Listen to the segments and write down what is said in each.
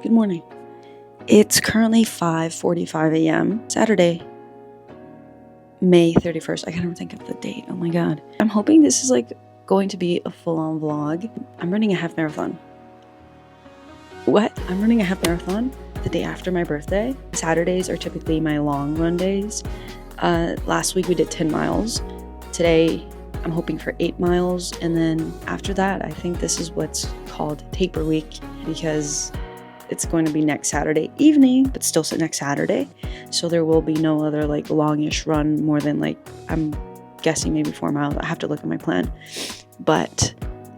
Good morning. It's currently 5:45 a.m. Saturday, May 31st. I can't even think of the date. Oh my god. I'm hoping this is going to be a full-on vlog. I'm running a half marathon. What? I'm running a half marathon the day after my birthday. Saturdays are typically my long run days. Last week we did 10 miles. Today I'm hoping for 8 miles. And then after that, I think this is what's called taper week because it's going to be next Saturday evening, but still next Saturday. So there will be no other longish run more than I'm guessing maybe 4 miles. I have to look at my plan. But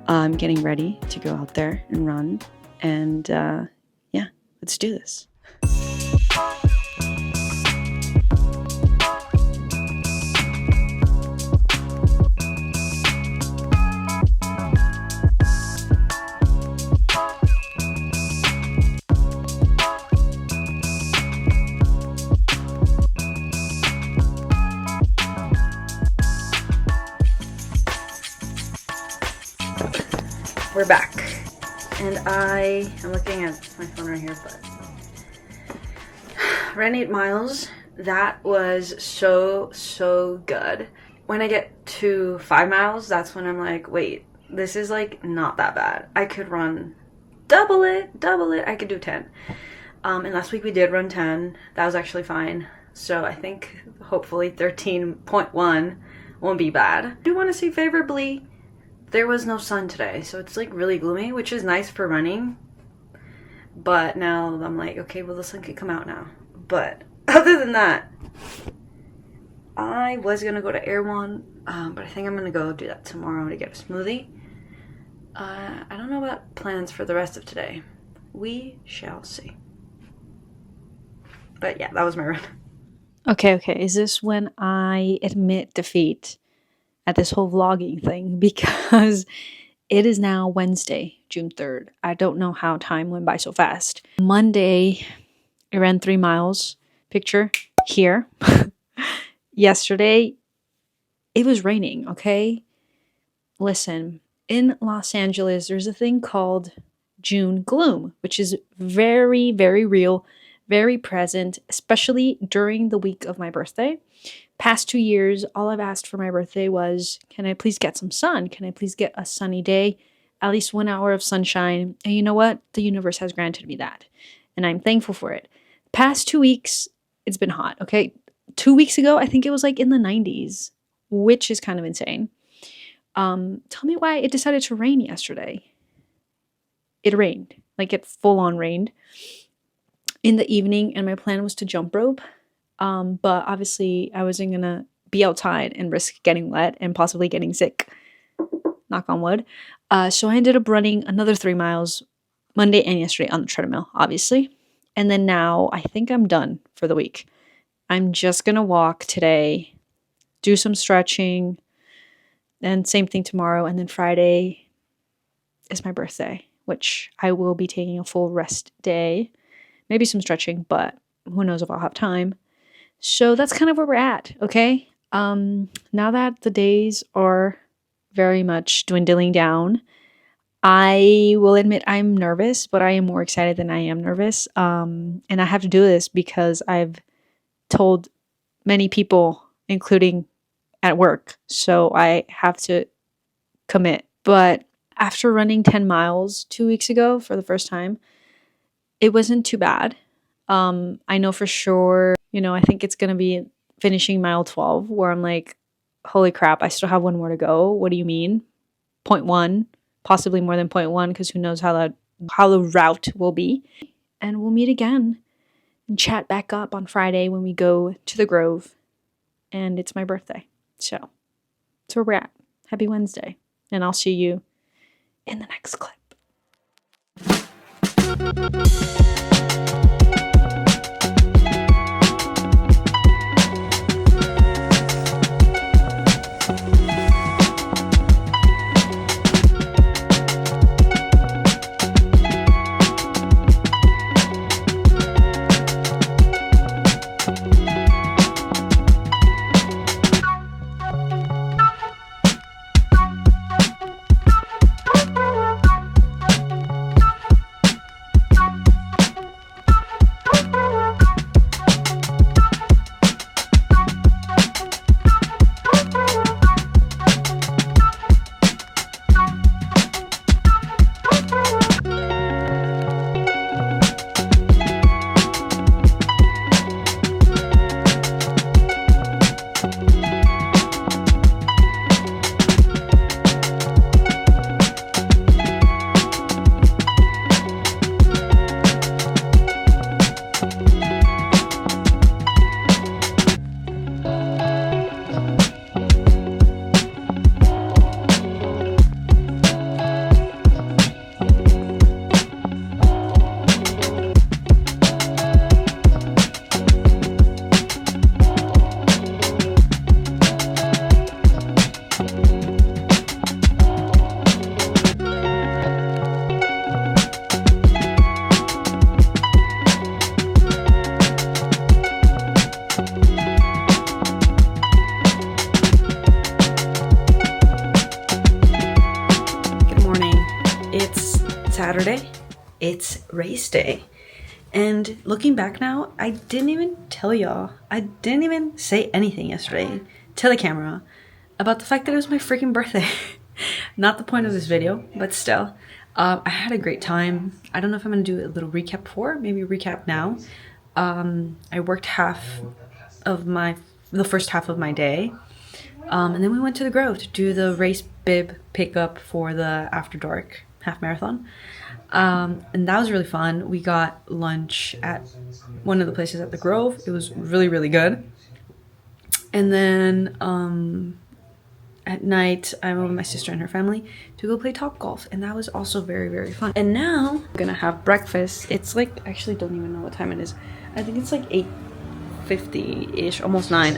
I'm getting ready to go out there and run. And yeah, let's do this. We're back, and I am looking at my phone right here, but ran 8 miles. That was so good. When I get to 5 miles, that's when I'm like, wait, this is not that bad. I could run double it. I could do 10. And last week we did run 10. That was actually fine. So I think hopefully 13.1 won't be bad. I do want to see favorably. There was no sun today, so it's really gloomy, which is nice for running. But now I'm like, okay, well the sun could come out now. But other than that, I was gonna go to Air One, but I think I'm gonna go do that tomorrow to get a smoothie. I don't know about plans for the rest of today. We shall see. But yeah, that was my run. Okay. Is this when I admit defeat at this whole vlogging thing? Because it is now Wednesday, June 3rd. I don't know how time went by so fast. Monday, I ran 3 miles. Picture here. Yesterday, it was raining, okay? Listen, in Los Angeles, there's a thing called June gloom, which is very, very real, very present, especially during the week of my birthday. Past 2 years, all I've asked for my birthday was, can I please get some sun? Can I please get a sunny day? At least 1 hour of sunshine. And you know what? The universe has granted me that. And I'm thankful for it. Past 2 weeks, it's been hot, okay? 2 weeks ago, I think it was in the 90s, which is kind of insane. Tell me why it decided to rain yesterday. It rained. It full on rained in the evening, and my plan was to jump rope. But obviously I wasn't gonna be outside and risk getting wet and possibly getting sick. Knock on wood. So I ended up running another 3 miles Monday and yesterday on the treadmill, obviously. And then now I think I'm done for the week. I'm just gonna walk today, do some stretching, and same thing tomorrow. And then Friday is my birthday, which I will be taking a full rest day. Maybe some stretching, but who knows if I'll have time. So that's kind of where we're at, okay? Now that the days are very much dwindling down, I will admit I'm nervous, but I am more excited than I am nervous. And I have to do this because I've told many people, including at work, so I have to commit. But after running 10 miles 2 weeks ago for the first time, it wasn't too bad. I know for sure, I think it's going to be finishing mile 12 where I'm like, holy crap, I still have 1 more to go. What do you mean? 0.1, possibly more than 0.1, because who knows how the route will be. And we'll meet again and chat back up on Friday when we go to the Grove. And it's my birthday. So that's where we're at. Happy Wednesday. And I'll see you in the next clip. it's race day. And looking back now, I didn't even tell y'all. I didn't even say anything yesterday to the camera about the fact that it was my freaking birthday. Not the point of this video, but still. I had a great time. I don't know if I'm gonna do a little recap before, maybe recap now. I worked the first half of my day. And then we went to the Grove to do the race bib pickup for the After Dark half marathon. And that was really fun. We got lunch at one of the places at the Grove. It was really, really good. And then at night, I went with my sister and her family to go play Topgolf. And that was also very, very fun. And now I'm gonna have breakfast. It's like, actually don't even know what time it is. I think it's like 8:50-ish, almost 9.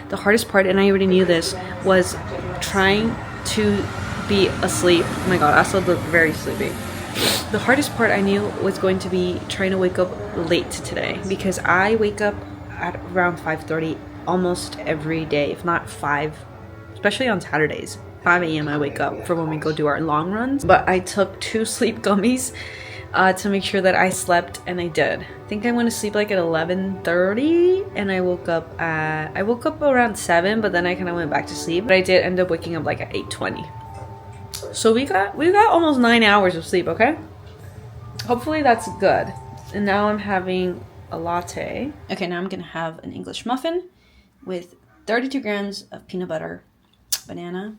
The hardest part, and I already knew this, was trying to be asleep. Oh my god, I still look very sleepy. The hardest part I knew was going to be trying to wake up late today, because I wake up at around 5:30 almost every day, if not 5, especially on Saturdays. 5 a.m. I wake up for when we go do our long runs. But I took 2 sleep gummies to make sure that I slept, and I did. I think I went to sleep like at 11:30, and I woke up around 7, but then I kind of went back to sleep. But I did end up waking up like at 8:20. So we got almost 9 hours of sleep, okay? Hopefully that's good. And now I'm having a latte. Okay, now I'm gonna have an English muffin with 32 grams of peanut butter, banana,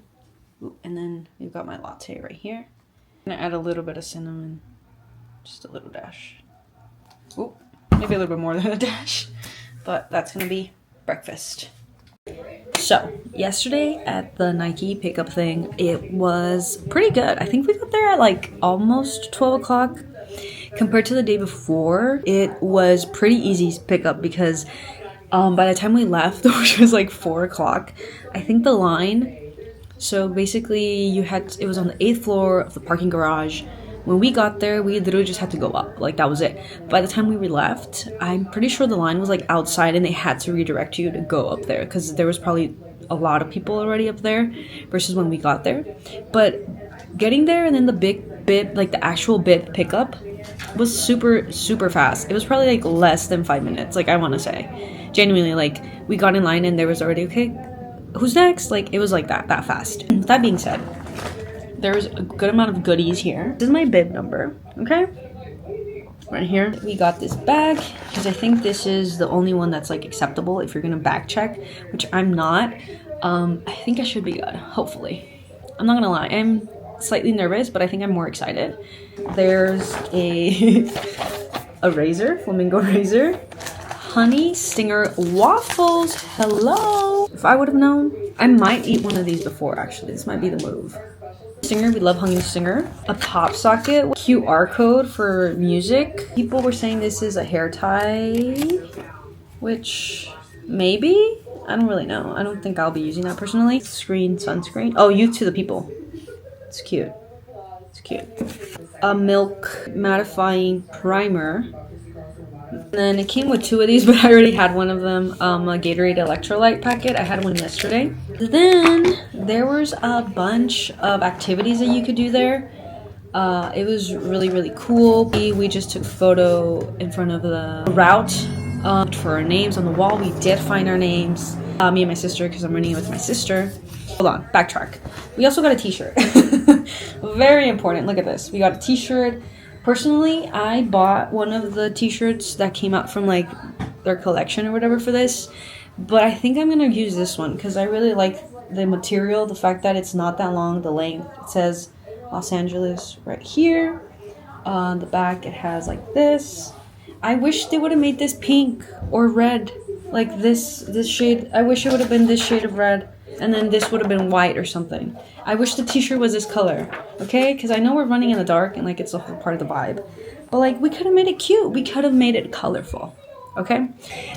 and then we've got my latte right here. I'm gonna add a little bit of cinnamon, just a little dash. Ooh, maybe a little bit more than a dash, but that's gonna be breakfast. So, yesterday at the Nike pickup thing, it was pretty good. I think we got there at like almost 12 o'clock. Compared to the day before, it was pretty easy to pick up because by the time we left, which was like 4 o'clock, I think the line, so basically it was on the 8th floor of the parking garage. When we got there, we literally just had to go up. Like, that was it. By the time we left, I'm pretty sure the line was like outside and they had to redirect you to go up there because there was probably a lot of people already up there versus when we got there. But getting there and then the big bib, like the actual bib pickup, was super, super fast. It was probably like less than 5 minutes, like I want to say. Genuinely, like, we got in line and there was already, okay, who's next? Like, it was like that fast. That being said, there's a good amount of goodies here. This is my bib number, okay? Right here. We got this bag, because I think this is the only one that's like acceptable if you're gonna back check, which I'm not. I think I should be good, hopefully. I'm not gonna lie, I'm slightly nervous, but I think I'm more excited. There's a razor, flamingo razor. Honey Stinger waffles, hello! If I would have known, I might eat one of these before actually. This might be the move. Stinger, we love Honey Stinger. A pop socket, QR code for music. People were saying this is a hair tie, which maybe? I don't really know. I don't think I'll be using that personally. Sunscreen. Oh, youth to the people. It's cute. It's cute. A milk mattifying primer. And then it came with 2 of these, but I already had one of them. A Gatorade electrolyte packet. I had one yesterday. Then there was a bunch of activities that you could do there. It was really, really cool. We just took a photo in front of the route for our names on the wall. We did find our names. Me and my sister, because I'm running with my sister. Hold on, backtrack. We also got a t-shirt. Very important. Look at this. We got a t-shirt. Personally, I bought one of the t-shirts that came out from like their collection or whatever for this, but I think I'm gonna use this one because I really like the material, the fact that it's not that long, the length. It says Los Angeles right here. On the back it has like this. I wish they would have made this pink or red, like this shade. I wish it would have been this shade of red, and then this would have been white or something. I wish the t-shirt was this color, okay? Because I know we're running in the dark and like it's a whole part of the vibe. But like we could have made it cute. We could have made it colorful, okay?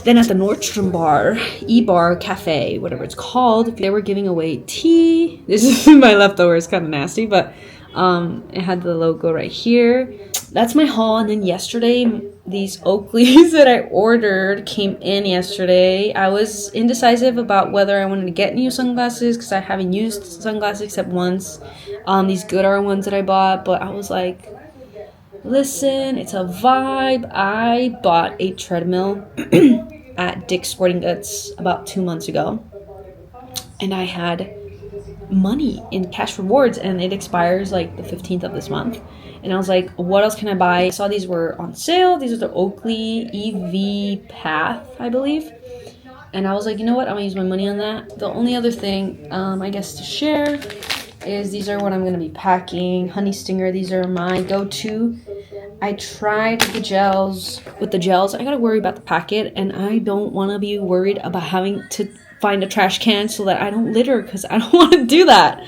Then at the Nordstrom bar, E-Bar Cafe, whatever it's called, they were giving away tea. This is my leftover, it's kind of nasty, but it had the logo right here. That's my haul. And then yesterday, these Oakleys that I ordered came in yesterday. I was indecisive about whether I wanted to get new sunglasses because I haven't used sunglasses except once. These Goodar ones that I bought, but I was like, Listen, it's a vibe. I bought a treadmill at Dick's Sporting Goods about 2 months ago, and I had money in cash rewards, and it expires like the 15th of this month. And I was like, what else can I buy? I saw these were on sale. These are the Oakley EV Path, I believe. And I was like, you know what? I'm gonna use my money on that. The only other thing, I guess, to share is these are what I'm gonna be packing. Honey Stinger, these are my go-to. I tried the gels. With the gels, I gotta worry about the packet, and I don't wanna be worried about having to find a trash can so that I don't litter, because I don't want to do that.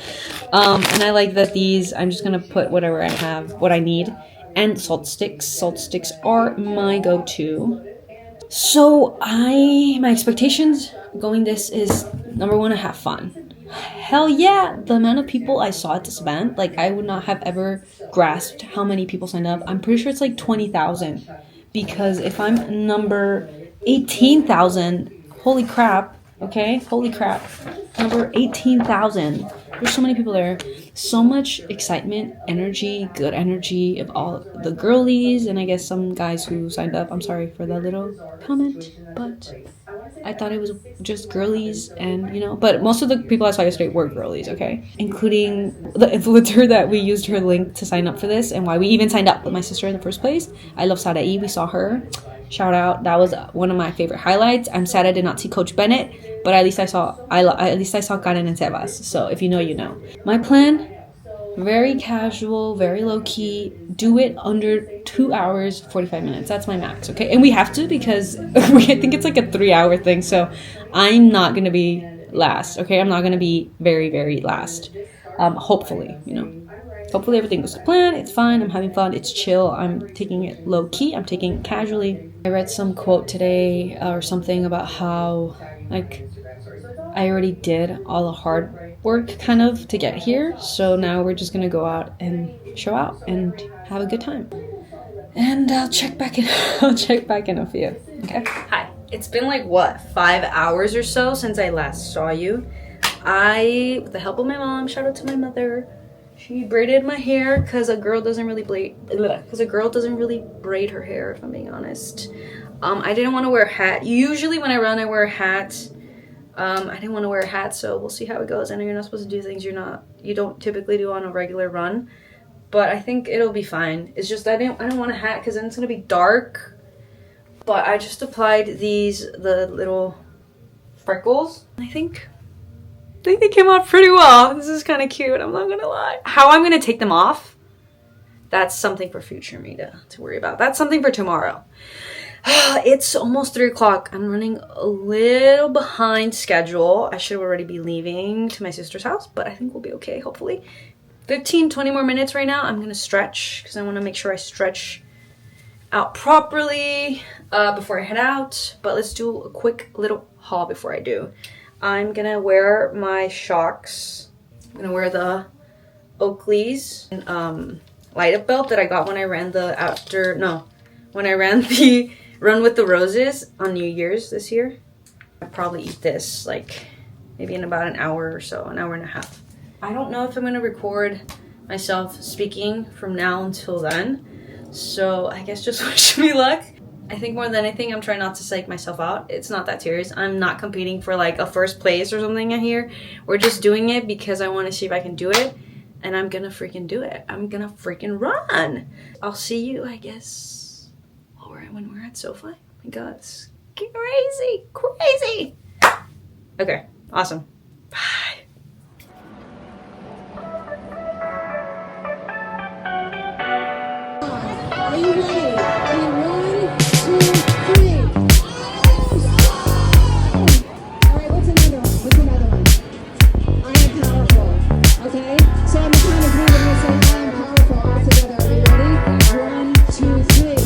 And I like that these, I'm just gonna put whatever I have, what I need. And salt sticks. Salt sticks are my go-to. So my expectations going this is, number one, to have fun. Hell yeah, the amount of people I saw at this event, like I would not have ever grasped how many people signed up. I'm pretty sure it's like 20,000, because if I'm number 18,000, holy crap, okay, holy crap, number 18,000, there's so many people there, so much excitement, energy, good energy of all the girlies, and I guess some guys who signed up. I'm sorry for that little comment, but I thought it was just girlies, and but most of the people I saw yesterday were girlies, okay? Including the influencer that we used her link to sign up for this, and why we even signed up with my sister in the first place. I love Sadai, we saw her. Shout out, that was one of my favorite highlights. I'm sad I did not see Coach Bennett, but at least I saw Karen and Sebas. So if you know, you know. My plan, very casual, very low-key. Do it under 2 hours, 45 minutes. That's my max, okay? And we have to, because I think it's like a 3-hour thing. So I'm not going to be last, okay? I'm not going to be very, very last. Hopefully, Hopefully everything goes to plan. It's fine. I'm having fun. It's chill. I'm taking it low-key. I'm taking it casually. I read some quote today or something about how, like, I already did all the hard work kind of to get here. So now we're just going to go out and show out and have a good time. And I'll check back in. I'll check back in a few. Okay. Hi. It's been like, what, 5 hours or so since I last saw you. With the help of my mom, shout out to my mother, she braided my hair, because a girl doesn't really braid her hair, if I'm being honest. I didn't want to wear a hat. Usually when I run, I wear a hat. I didn't want to wear a hat, so we'll see how it goes. I know you're not supposed to do things you don't typically do on a regular run, but I think it'll be fine. It's just I don't want a hat, because then it's gonna be dark. But I just applied the little freckles. I think they came out pretty well. This is kind of cute, I'm not gonna lie. How I'm gonna take them off, that's something for future me to worry about. That's something for tomorrow. It's almost 3 o'clock. I'm running a little behind schedule. I should already be leaving to my sister's house, but I think we'll be okay, hopefully. 15-20 more minutes right now. I'm gonna stretch, because I want to make sure I stretch out properly before I head out. But let's do a quick little haul before I do. I'm gonna wear my Shocks. I'm gonna wear the Oakley's light up belt that I got when I ran the Run with the Roses on New Year's this year. I'll probably eat this like maybe in about an hour or so, an hour and a half. I don't know if I'm gonna record myself speaking from now until then, so I guess just wish me luck. I think more than anything, I'm trying not to psych myself out. It's not that serious. I'm not competing for like a first place or something in here. We're just doing it because I want to see if I can do it. And I'm gonna freaking do it. I'm gonna freaking run. I'll see you, I guess, when we're at SoFi. Oh my god, it's crazy. Okay, awesome. Bye. Are you ready? 1, 2, 3. All right, what's another one? I am powerful. Okay? So I'm kind of we're gonna say I am powerful all together. Are you ready? 1, 2, 3.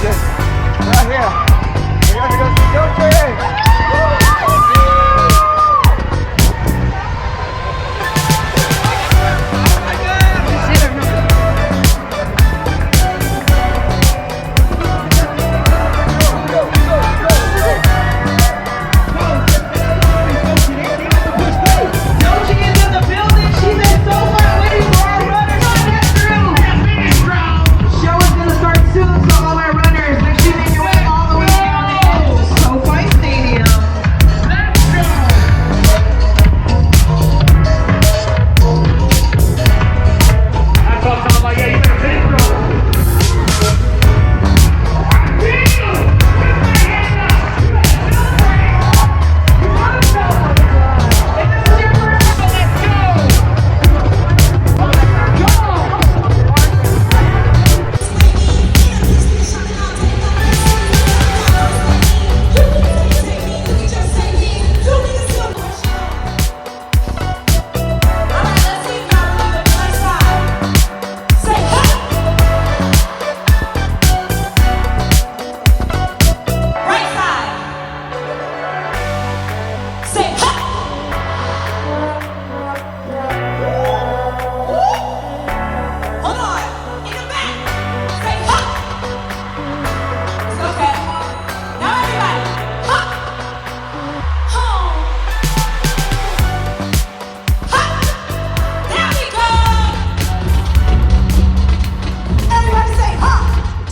legend. Right here. We're gonna go see Doechii.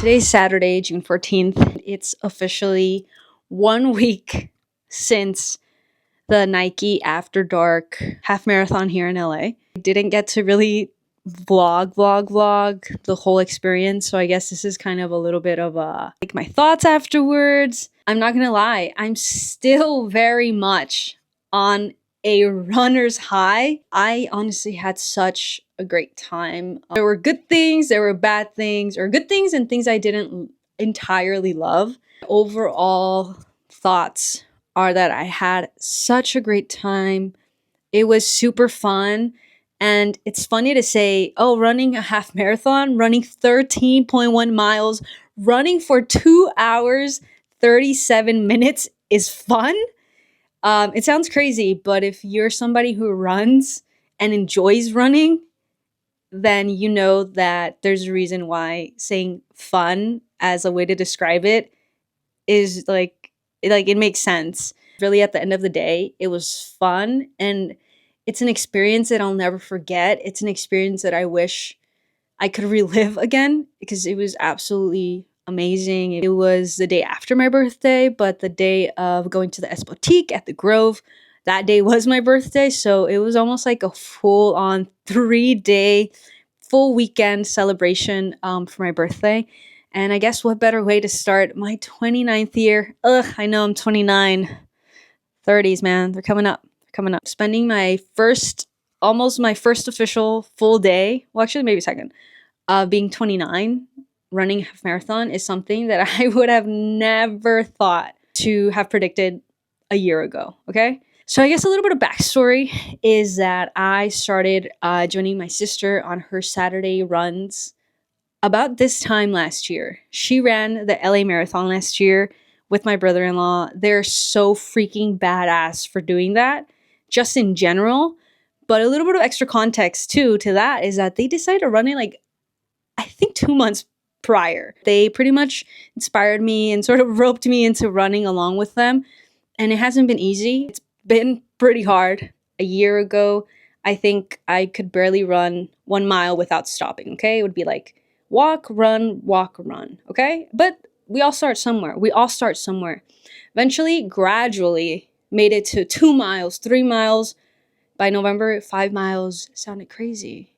Today's Saturday, June 14th. It's officially 1 week since the Nike After Dark half marathon here in LA. I didn't get to really vlog the whole experience, so I guess this is kind of a little bit of like my thoughts afterwards. I'm not gonna lie, I'm still very much on a runner's high. I honestly had such a great time. There were good things, there were bad things, or good things and things I didn't entirely love. Overall thoughts are that I had such a great time. It was super fun. And it's funny to say, oh, running a half marathon, running 13.1 miles, running for 2 hours, 37 minutes is fun. It sounds crazy, but if you're somebody who runs and enjoys running, then you know that there's a reason why saying fun as a way to describe it is like it makes sense. Really, at the end of the day, it was fun, and it's an experience that I'll never forget. It's an experience that I wish I could relive again because it was absolutely amazing. It was the day after my birthday, but the day of going to the Expotique at the Grove, that day was my birthday. So it was almost like a full on 3-day, full weekend celebration for my birthday. And I guess what better way to start my 29th year? Ugh, I know I'm 29. 30s, man. They're coming up. They're coming up. Spending almost my first official full day, well, actually, maybe second, being 29, running a half marathon is something that I would have never thought to have predicted a year ago, okay? So I guess a little bit of backstory is that I started joining my sister on her Saturday runs about this time last year. She ran the LA Marathon last year with my brother-in-law. They're so freaking badass for doing that, just in general. But a little bit of extra context too to that is that they decided to run it like, I think 2 months prior. They pretty much inspired me and sort of roped me into running along with them. And it hasn't been easy. It's been pretty hard. A year ago, I think I could barely run 1 mile without stopping, okay? It would be like walk, run, okay? But we all start somewhere. Eventually, gradually made it to 2 miles, 3 miles. By November, 5 miles sounded crazy.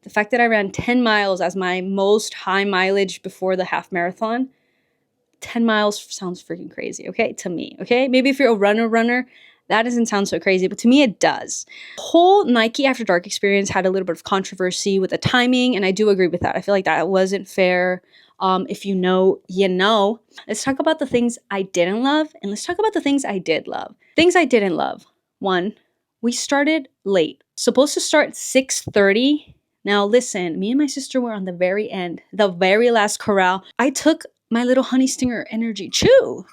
The fact that I ran 10 miles as my most high mileage before the half marathon, 10 miles sounds freaking crazy, okay? To me, okay? Maybe if you're a runner, that doesn't sound so crazy, but to me it does. The whole Nike After Dark experience had a little bit of controversy with the timing, and I do agree with that. I feel like that wasn't fair. If you know, you know. Let's talk about the things I didn't love, and let's talk about the things I did love. Things I didn't love. 1, we started late. Supposed to start 6:30. Now listen, me and my sister were on the very end, the very last corral. I took my little honey stinger energy chew.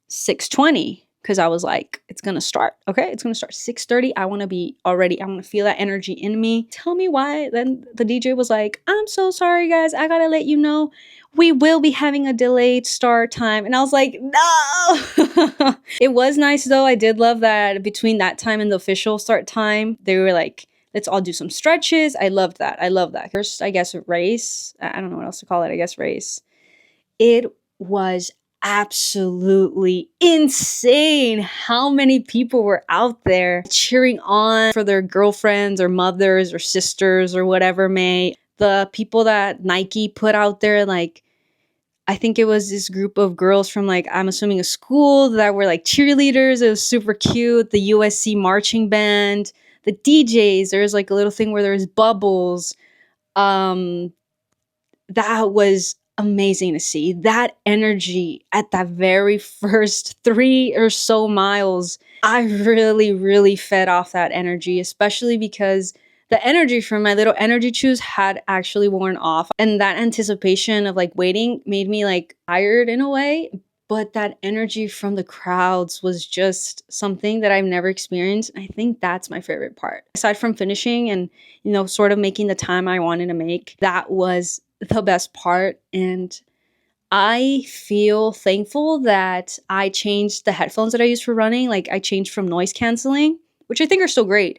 6:20, because I was like, it's gonna start. Okay, it's gonna start 6:30. I want to be already. I want to feel that energy in me. Tell me why. Then the DJ was like, I'm so sorry, guys. I gotta let you know, we will be having a delayed start time. And I was like, no. It was nice though. I did love that between that time and the official start time, they were like, let's all do some stretches. I loved that. I love that. First, I guess race. I don't know what else to call it. I guess race. It was absolutely insane how many people were out there cheering on for their girlfriends or mothers or sisters or whatever may. The people that Nike put out there, like, I think it was this group of girls from, like, I'm assuming a school that were like cheerleaders. It was super cute. The USC marching band, the DJs, there was like a little thing where there was bubbles. That was amazing to see. That energy at that very first 3 or so miles, I really, really fed off that energy, especially because the energy from my little energy chews had actually worn off. And that anticipation of like waiting made me like tired in a way. But that energy from the crowds was just something that I've never experienced. I think that's my favorite part. Aside from finishing and, you know, sort of making the time I wanted to make, that was the best part. And I feel thankful that I changed the headphones that I use for running. Like, I changed from noise canceling, which I think are still great.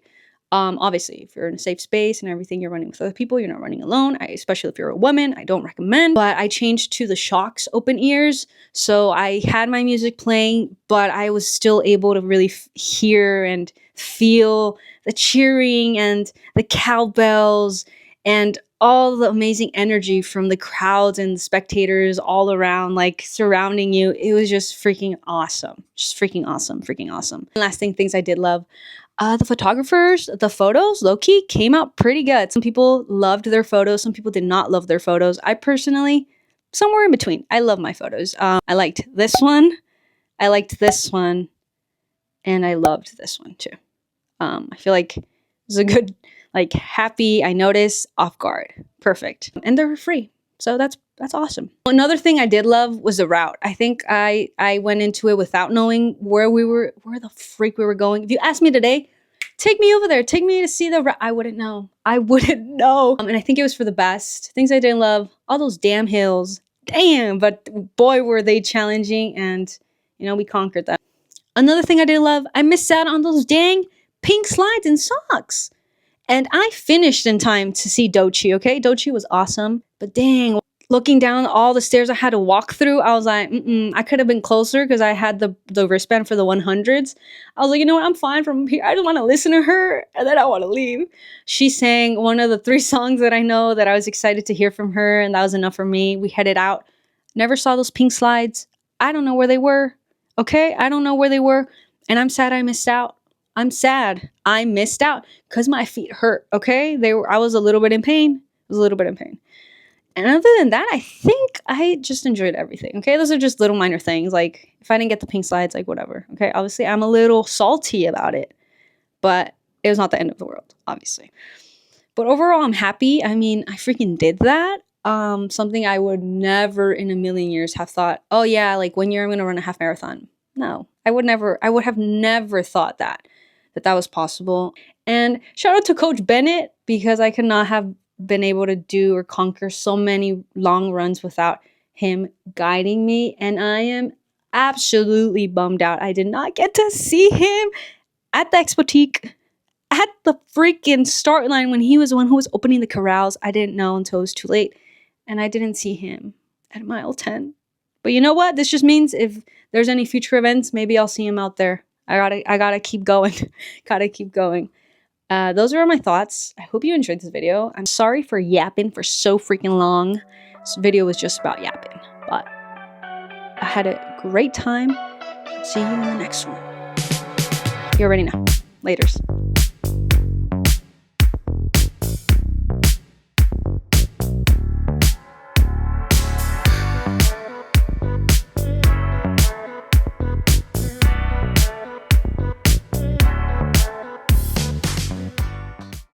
Obviously, if you're in a safe space and everything, you're running with other people, you're not running alone. Especially if you're a woman, I don't recommend. But I changed to the Shox open ears. So I had my music playing, but I was still able to really hear and feel the cheering and the cowbells and all the amazing energy from the crowds and the spectators all around, like surrounding you. It was just freaking awesome. Just freaking awesome. Freaking awesome. And last things I did love. The photographers, the photos, low-key, came out pretty good. Some people loved their photos. Some people did not love their photos. I personally, somewhere in between. I love my photos. I liked this one. I liked this one. And I loved this one too. I feel like it was a good, like, happy, I noticed, off guard. Perfect. And they were free. So that's awesome. Another thing I did love was the route. I think I went into it without knowing where the freak we were going. If you asked me today, take me over there, take me to see the route, I wouldn't know. I wouldn't know. And I think it was for the best. Things I didn't love, all those damn hills. Damn, but boy, were they challenging, and, you know, we conquered that. Another thing I didn't love, I missed out on those dang pink slides and socks. And I finished in time to see Doechii, okay? Doechii was awesome. But dang, looking down all the stairs I had to walk through, I was like, I could have been closer because I had the wristband for the 100s. I was like, you know what? I'm fine from here. I just want to listen to her, and then I want to leave. She sang one of the 3 songs that I know that I was excited to hear from her, and that was enough for me. We headed out. Never saw those pink slides. I don't know where they were, okay? I don't know where they were, and I'm sad I missed out. I'm sad I missed out because my feet hurt, okay? I was a little bit in pain. I was a little bit in pain. And other than that, I think I just enjoyed everything, okay? Those are just little minor things. Like, if I didn't get the pink slides, like, whatever, okay? Obviously, I'm a little salty about it, but it was not the end of the world, obviously. But overall, I'm happy. I mean, I freaking did that. Something I would never in a million years have thought, oh yeah, like 1 year I'm going to run a half marathon. No, I would have never thought that was possible. And shout out to Coach Bennett, because I could not have been able to do or conquer so many long runs without him guiding me. And I am absolutely bummed out I did not get to see him at the Expotique, at the freaking start line when he was the one who was opening the corrals. I didn't know until it was too late. And I didn't see him at mile 10. But you know what? This just means if there's any future events, maybe I'll see him out there. I gotta keep going. Gotta keep going. Those are my thoughts. I hope you enjoyed this video. I'm sorry for yapping for so freaking long. This video was just about yapping, but I had a great time. See you in the next one. You already know. Laters.